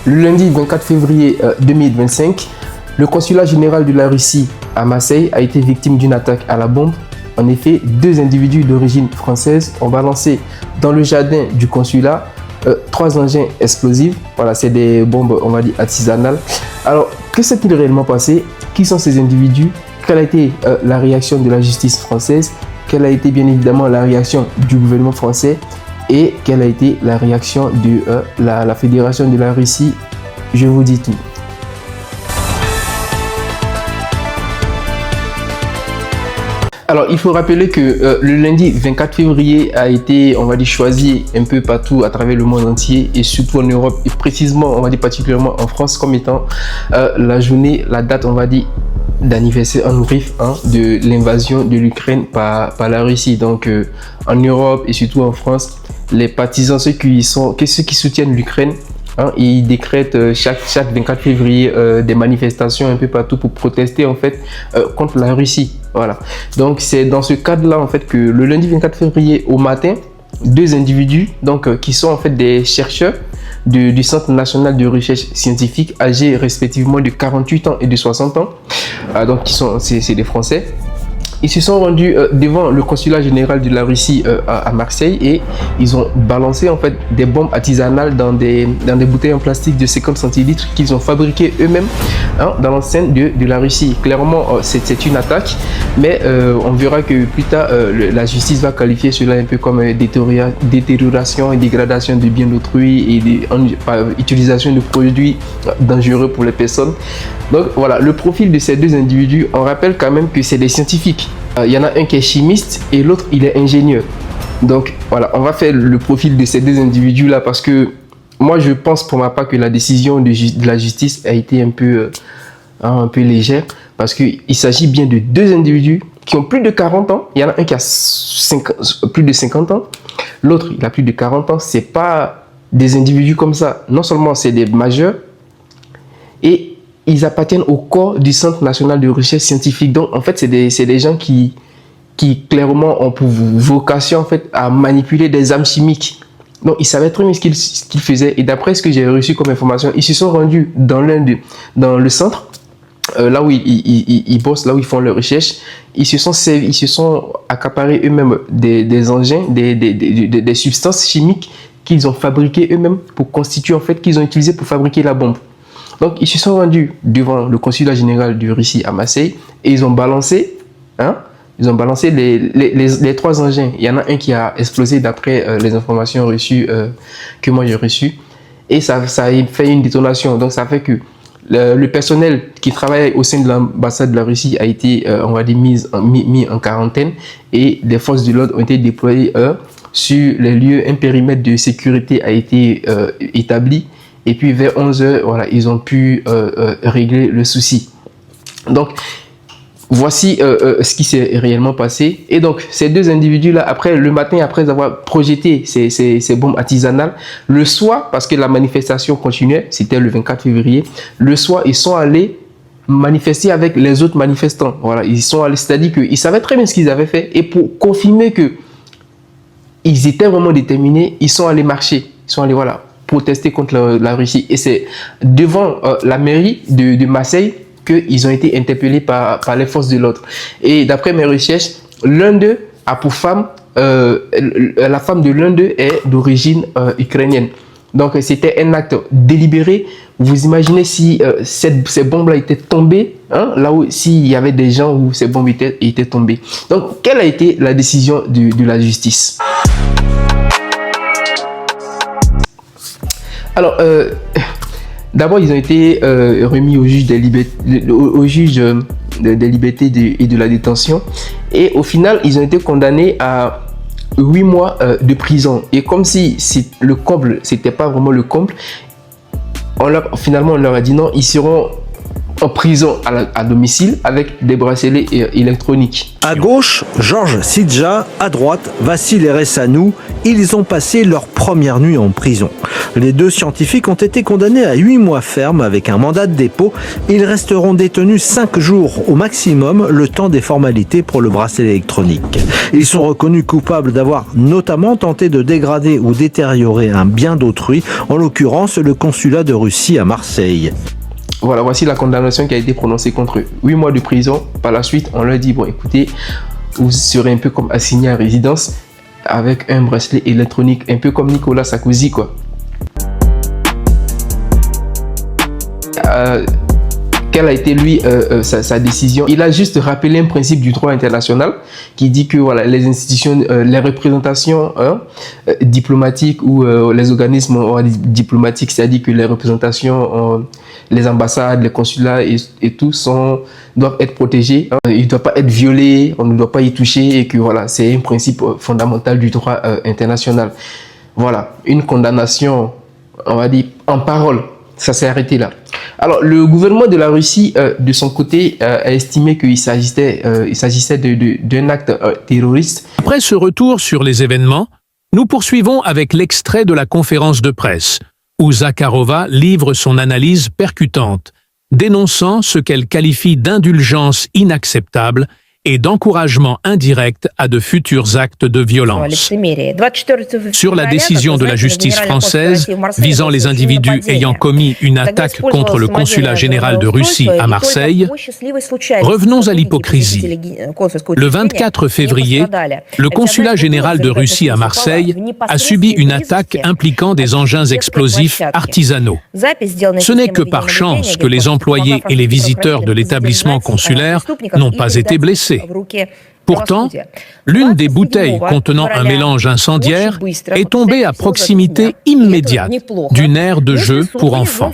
Le lundi 24 février 2025, le consulat général de la Russie à Marseille a été victime d'une attaque à la bombe. En effet, 2 individus d'origine française ont balancé dans le jardin du consulat 3 engins explosifs. Voilà, c'est des bombes, on va dire, artisanales. Alors, que s'est-il réellement passé? Qui sont ces individus? Quelle a été la réaction de la justice française? Quelle a été bien évidemment la réaction du gouvernement français? Et quelle a été la réaction de la Fédération de la Russie? Je vous dis tout. Alors, il faut rappeler que le lundi 24 février a été, on va dire, choisi un peu partout à travers le monde entier et surtout en Europe et précisément, on va dire, particulièrement en France comme étant la journée, la date, on va dire, d'anniversaire honorifique de l'invasion de l'Ukraine par la Russie. Donc, en Europe et surtout en France, les partisans, ceux qui soutiennent l'Ukraine, ils décrètent chaque 24 février des manifestations un peu partout pour protester en fait contre la Russie. Voilà. Donc c'est dans ce cadre-là en fait que le lundi 24 février au matin, 2 individus qui sont en fait des chercheurs du Centre national de recherche scientifique âgés respectivement de 48 ans et de 60 ans, donc c'est des Français. Ils se sont rendus devant le consulat général de la Russie à Marseille et ils ont balancé en fait des bombes artisanales dans des bouteilles en plastique de 50 centilitres qu'ils ont fabriquées eux-mêmes dans l'enceinte de la Russie. Clairement, c'est une attaque, mais on verra que plus tard, la justice va qualifier cela un peu comme détérioration et dégradation de biens d'autrui et utilisation de produits dangereux pour les personnes. Donc voilà, le profil de ces 2 individus, on rappelle quand même que c'est des scientifiques. Il y en a un qui est chimiste et l'autre il est ingénieur. Donc voilà, on va faire le profil de ces 2 individus là parce que moi je pense pour ma part que la décision de la justice a été un peu légère parce qu'il s'agit bien de 2 individus qui ont plus de 40 ans. Il y en a un qui a plus de 50 ans, l'autre il a plus de 40 ans. C'est pas des individus comme ça. Non seulement c'est des majeurs et ils appartiennent au corps du Centre national de recherche scientifique. Donc, en fait, c'est des gens qui clairement ont pour vocation en fait, à manipuler des armes chimiques. Donc, ils savaient très bien ce qu'ils faisaient. Et d'après ce que j'ai reçu comme information, ils se sont rendus dans le centre, là où ils bossent, là où ils font leurs recherches. Ils se sont accaparés eux-mêmes des engins, des substances chimiques qu'ils ont fabriquées eux-mêmes pour constituer, en fait, qu'ils ont utilisées pour fabriquer la bombe. Donc, ils se sont rendus devant le consulat général de Russie à Marseille et ils ont balancé, les 3 engins. Il y en a un qui a explosé d'après les informations reçues que moi j'ai reçues et ça a fait une détonation. Donc, ça fait que le personnel qui travaille au sein de l'ambassade de la Russie a été, on va dire, mis en quarantaine et les forces de l'ordre ont été déployées sur les lieux. Un périmètre de sécurité a été établi. Et puis vers 11h, voilà, ils ont pu régler le souci. Donc, voici ce qui s'est réellement passé. Et donc, ces 2 individus-là, le matin, après avoir projeté ces bombes artisanales, le soir, parce que la manifestation continuait, c'était le 24 février, le soir, ils sont allés manifester avec les autres manifestants. Voilà, ils sont allés, c'est-à-dire qu'ils savaient très bien ce qu'ils avaient fait. Et pour confirmer qu'ils étaient vraiment déterminés, ils sont allés marcher. Ils sont allés, voilà, protester contre la Russie. Et c'est devant la mairie de Marseille qu'ils ont été interpellés par les forces de l'ordre. Et d'après mes recherches, l'un d'eux a pour femme, la femme de l'un d'eux est d'origine ukrainienne. Donc c'était un acte délibéré. Vous imaginez si ces bombes-là étaient tombées, là où s'il y avait des gens où ces bombes étaient tombées. Donc quelle a été la décision de la justice? Alors, d'abord, ils ont été remis au juge des libertés et de la détention. Et au final, ils ont été condamnés à 8 mois de prison. Et comme si le comble, c'était pas vraiment le comble, finalement, on leur a dit non, ils seront en prison à domicile avec des bracelets électroniques. À gauche, Georges Sidja, à droite, Vassil Eressanou, ils ont passé leur première nuit en prison. Les deux scientifiques ont été condamnés à 8 mois ferme avec un mandat de dépôt. Ils resteront détenus 5 jours au maximum, le temps des formalités pour le bracelet électronique. Ils sont reconnus coupables d'avoir notamment tenté de dégrader ou détériorer un bien d'autrui, en l'occurrence le consulat de Russie à Marseille. Voilà, voici la condamnation qui a été prononcée contre eux. 8 mois de prison. Par la suite, on leur dit, bon, écoutez, vous serez un peu comme assigné à résidence avec un bracelet électronique, un peu comme Nicolas Sarkozy, quoi. Quelle a été lui sa décision? Il a juste rappelé un principe du droit international qui dit que voilà, les institutions, les représentations diplomatiques ou les organismes diplomatiques, c'est-à-dire que les représentations, les ambassades, les consulats et tout doivent être protégés. Ils ne doivent pas être violés, on ne doit pas y toucher et que voilà, c'est un principe fondamental du droit international. Voilà, une condamnation, on va dire, en parole. Ça s'est arrêté là. Alors, le gouvernement de la Russie, de son côté, a estimé qu'il s'agissait d'un acte terroriste. Après ce retour sur les événements, nous poursuivons avec l'extrait de la conférence de presse, où Zakharova livre son analyse percutante, dénonçant ce qu'elle qualifie d'indulgence inacceptable et d'encouragement indirect à de futurs actes de violence. Sur la décision de la justice française visant les individus ayant commis une attaque contre le consulat général de Russie à Marseille, revenons à l'hypocrisie. Le 24 février, le consulat général de Russie à Marseille a subi une attaque impliquant des engins explosifs artisanaux. Ce n'est que par chance que les employés et les visiteurs de l'établissement consulaire n'ont pas été blessés. Pourtant, l'une des bouteilles contenant un mélange incendiaire est tombée à proximité immédiate d'une aire de jeu pour enfants.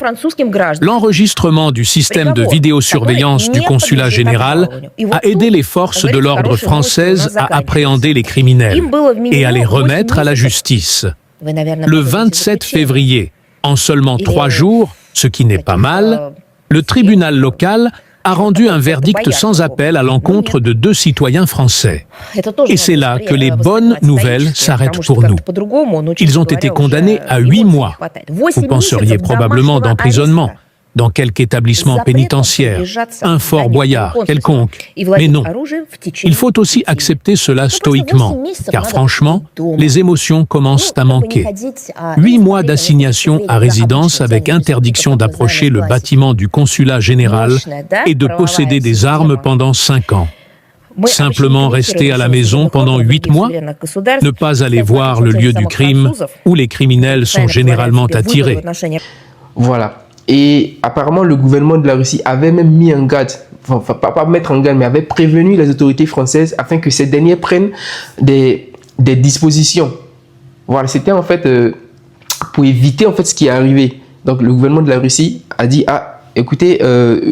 L'enregistrement du système de vidéosurveillance du consulat général a aidé les forces de l'ordre françaises à appréhender les criminels et à les remettre à la justice. Le 27 février, en seulement 3 jours, ce qui n'est pas mal, le tribunal local a rendu un verdict sans appel à l'encontre de 2 citoyens français. Et c'est là que les bonnes nouvelles s'arrêtent pour nous. Ils ont été condamnés à 8 mois. Vous penseriez probablement d'emprisonnement, dans quelque établissement pénitentiaire, un Fort Boyard quelconque. Mais non, il faut aussi accepter cela stoïquement, car franchement, les émotions commencent à manquer. 8 mois d'assignation à résidence avec interdiction d'approcher le bâtiment du consulat général et de posséder des armes pendant 5 ans. Simplement rester à la maison pendant 8 mois, ne pas aller voir le lieu du crime où les criminels sont généralement attirés. Voilà. Et apparemment, le gouvernement de la Russie avait même mis en garde, enfin pas mettre en garde, mais avait prévenu les autorités françaises afin que ces dernières prennent des dispositions. Voilà, c'était en fait pour éviter en fait ce qui est arrivé. Donc le gouvernement de la Russie a dit, ah, écoutez,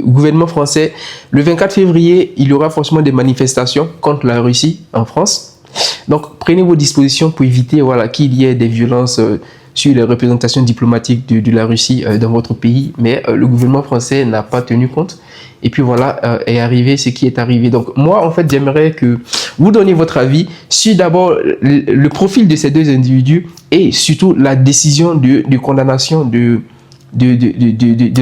gouvernement français, le 24 février, il y aura forcément des manifestations contre la Russie en France. Donc prenez vos dispositions pour éviter voilà, qu'il y ait des violences sur les représentations diplomatiques de la Russie dans votre pays, mais le gouvernement français n'a pas tenu compte. Et puis voilà, est arrivé ce qui est arrivé. Donc moi, en fait, j'aimerais que vous donniez votre avis sur d'abord le profil de ces 2 individus et surtout la décision de condamnation de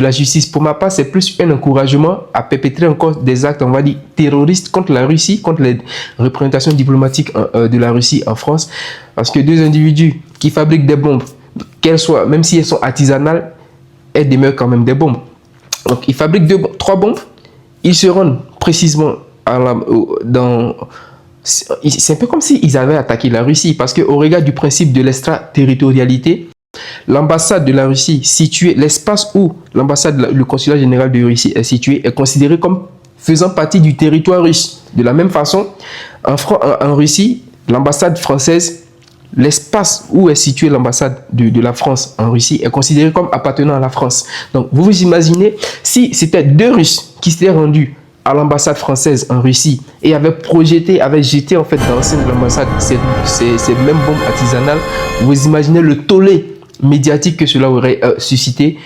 la justice. Pour ma part, c'est plus un encouragement à perpétrer encore des actes, on va dire, terroristes contre la Russie, contre les représentations diplomatiques de la Russie en France. Parce que 2 individus qui fabriquent des bombes, qu'elles soient, même si elles sont artisanales, elles demeurent quand même des bombes. Donc, ils fabriquent 3 bombes, ils se rendent précisément c'est un peu comme s'ils avaient attaqué la Russie, parce qu'au regard du principe de l'extraterritorialité, l'ambassade de la Russie située, l'espace où l'ambassade, le consulat général de Russie est situé, est considéré comme faisant partie du territoire russe. De la même façon, en Russie, l'ambassade française, l'espace où est située l'ambassade de la France en Russie est considéré comme appartenant à la France. Donc, vous vous imaginez, si c'était 2 Russes qui s'étaient rendus à l'ambassade française en Russie et avaient jeté en fait dans l'enceinte de l'ambassade ces mêmes bombes artisanales, vous imaginez le tollé médiatique que cela aurait suscité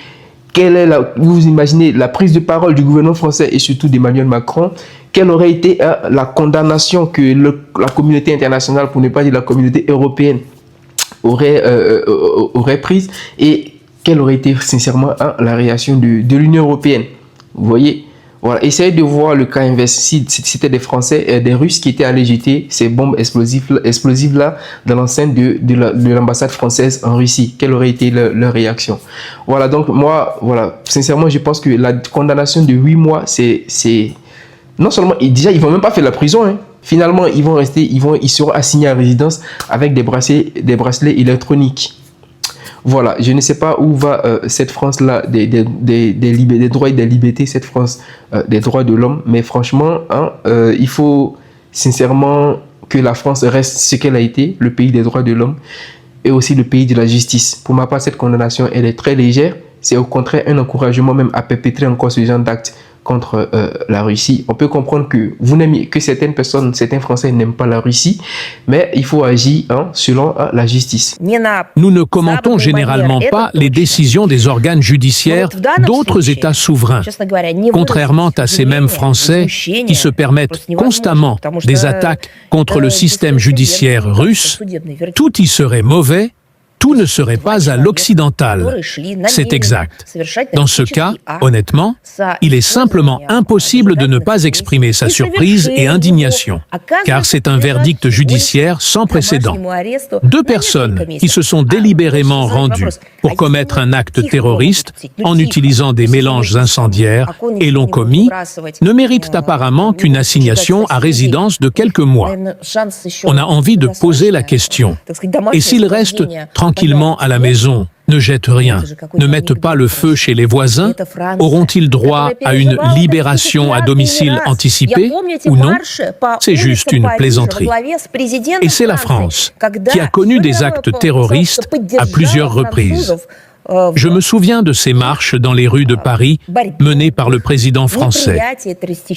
vous imaginez la prise de parole du gouvernement français et surtout d'Emmanuel Macron, quelle aurait été la condamnation que la communauté internationale, pour ne pas dire la communauté européenne, aurait prise, et quelle aurait été sincèrement la réaction de l'Union européenne. Vous voyez, voilà, essayez de voir le cas inverse. Si c'était des Français, des Russes qui étaient allés jeter ces bombes explosives là dans l'enceinte de l'ambassade française en Russie, quelle aurait été leur réaction? Voilà, donc moi, voilà, sincèrement, je pense que la condamnation de 8 mois, c'est non seulement, déjà, ils vont même pas faire la prison, hein. Finalement, ils seront assignés à résidence avec des bracelets électroniques. Voilà, je ne sais pas où va cette France-là des droits et des libertés, cette France des droits de l'homme, mais franchement, il faut sincèrement que la France reste ce qu'elle a été, le pays des droits de l'homme et aussi le pays de la justice. Pour ma part, cette condamnation, elle est très légère. C'est au contraire un encouragement même à perpétrer encore ce genre d'actes contre la Russie. On peut comprendre que certaines personnes, certains Français n'aiment pas la Russie, mais il faut agir selon la justice. Nous ne commentons généralement pas les décisions des organes judiciaires d'autres États souverains, contrairement à ces mêmes Français qui se permettent constamment des attaques contre le système judiciaire russe. Tout y serait mauvais. Tout ne serait pas à l'occidental. C'est exact. Dans ce cas, honnêtement, il est simplement impossible de ne pas exprimer sa surprise et indignation, car c'est un verdict judiciaire sans précédent. 2 personnes qui se sont délibérément rendues pour commettre un acte terroriste en utilisant des mélanges incendiaires et l'ont commis, ne méritent apparemment qu'une assignation à résidence de quelques mois. On a envie de poser la question. Et s'ils restent tranquillement à la maison, ne jettent rien, ne mettent pas le feu chez les voisins, auront-ils droit à une libération à domicile anticipée ou non? C'est juste une plaisanterie. Et c'est la France qui a connu des actes terroristes à plusieurs reprises. Je me souviens de ces marches dans les rues de Paris menées par le président français.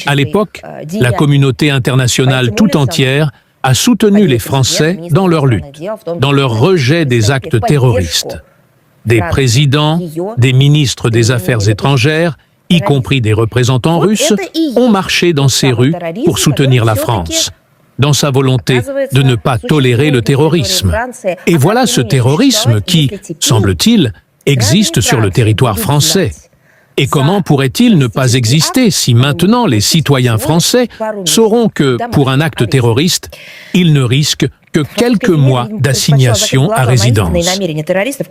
À l'époque, la communauté internationale tout entière a soutenu les Français dans leur lutte, dans leur rejet des actes terroristes. Des présidents, des ministres des Affaires étrangères, y compris des représentants russes, ont marché dans ces rues pour soutenir la France, dans sa volonté de ne pas tolérer le terrorisme. Et voilà ce terrorisme qui, semble-t-il, existe sur le territoire français. Et comment pourrait-il ne pas exister si maintenant les citoyens français sauront que, pour un acte terroriste, ils ne risquent que quelques mois d'assignation à résidence?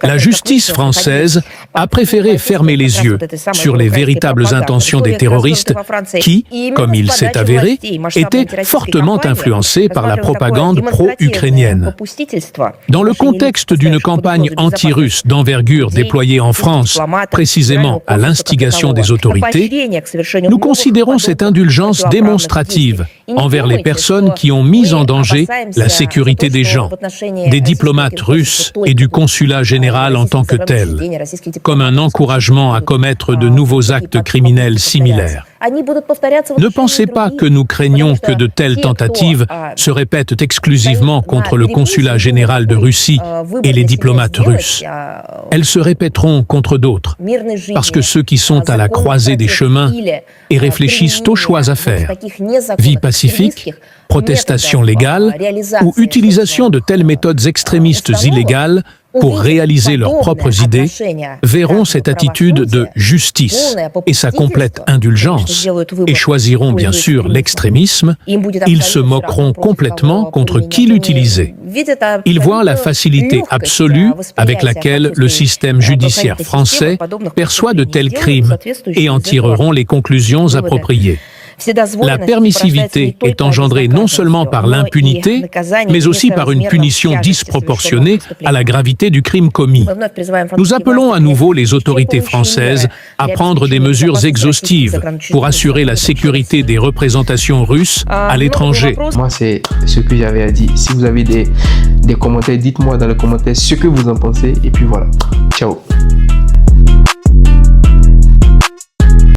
La justice française a préféré fermer les yeux sur les véritables intentions des terroristes qui, comme il s'est avéré, étaient fortement influencés par la propagande pro-ukrainienne. Dans le contexte d'une campagne anti-russe d'envergure déployée en France, précisément à l'instigation des autorités, nous considérons cette indulgence démonstrative envers les personnes qui ont mis en danger la sécurité des gens, des diplomates russes et du consulat général en tant que tel, comme un encouragement à commettre de nouveaux actes criminels similaires. Ne pensez pas que nous craignons que de telles tentatives se répètent exclusivement contre le consulat général de Russie et les diplomates russes. Elles se répéteront contre d'autres, parce que ceux qui sont à la croisée des chemins et réfléchissent aux choix à faire, vie pacifique, protestation légale ou utilisation de telles méthodes extrémistes illégales pour réaliser leurs propres idées, verront cette attitude de justice et sa complète indulgence et choisiront bien sûr l'extrémisme. Ils se moqueront complètement contre qui l'utilisait. Ils voient la facilité absolue avec laquelle le système judiciaire français perçoit de tels crimes et en tireront les conclusions appropriées. La permissivité est engendrée non seulement par l'impunité, mais aussi par une punition disproportionnée à la gravité du crime commis. Nous appelons à nouveau les autorités françaises à prendre des mesures exhaustives pour assurer la sécurité des représentations russes à l'étranger. Moi, c'est ce que j'avais à dire. Si vous avez des commentaires, dites-moi dans les commentaires ce que vous en pensez. Et puis voilà. Ciao.